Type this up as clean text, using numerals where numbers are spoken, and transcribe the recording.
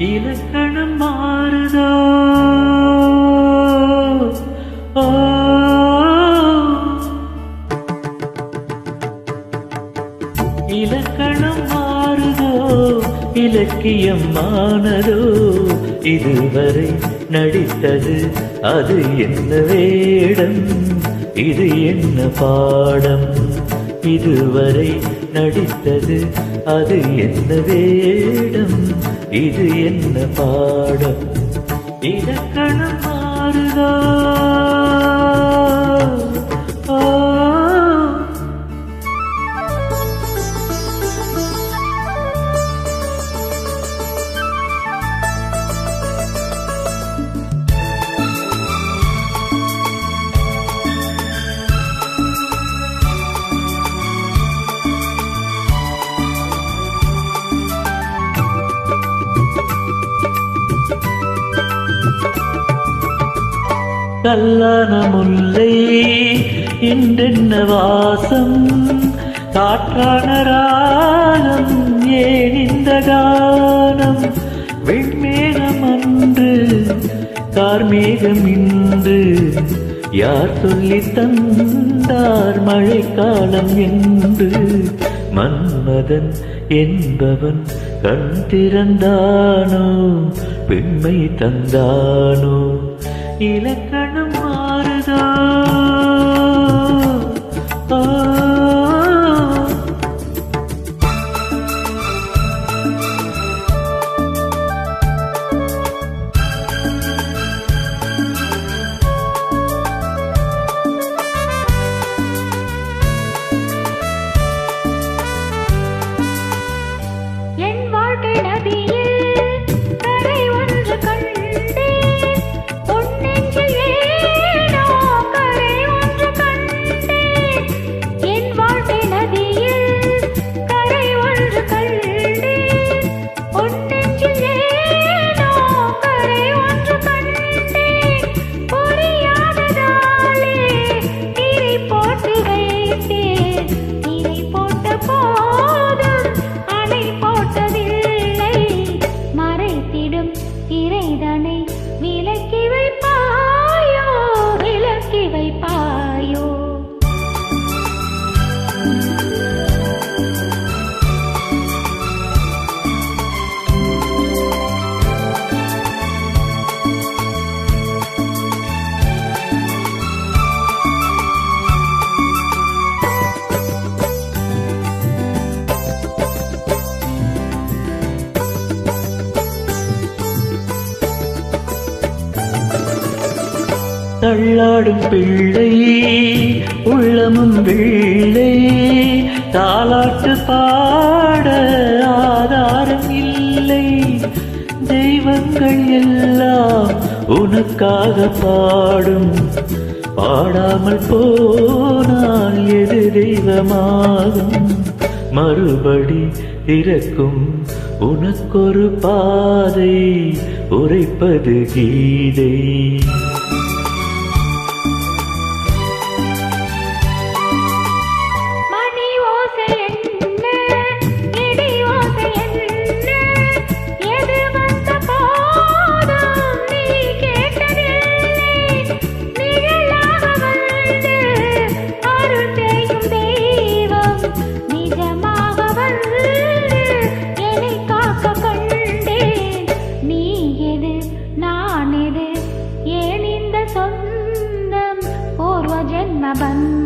இலக்கணம் மாறுதோ ஓ, இலக்கணம் மாறுதோ இலக்கியம் மானதோ இதுவரை நடித்தது அது என்ன வேடம் இது என்ன பாடம் இதுவரை நடித்தது அது என்ன வேடம் இது என்ன பாடம் இலக்கணம் மாறுதோ கல்லான முல்லை இன்றென்ன வாசம் காற்றான ராகம் ஏன் இந்த கானம் வெண்மேகம் அன்று கார்மேகம் இன்று யார் சொல்லி தந்தார் மழைக்காலம் என்று மன்மதன் என்பவன் கண் திறந்தானோ பெண்மை தந்தானோ இலக்கணம் மாறுதோ தள்ளாடும் பிள்ளை உள்ளமும் வெள்ளை தாலாட்டு பாட ஆதாரம் இல்லை தெய்வங்கள் எல்லாம் உனக்காக பாடும் பாடாமல் போனால் எது தெய்வமாகும் மறுபடி திறக்கும் உனக்கொரு பாதை உரைப்பது கீதை பந்தம்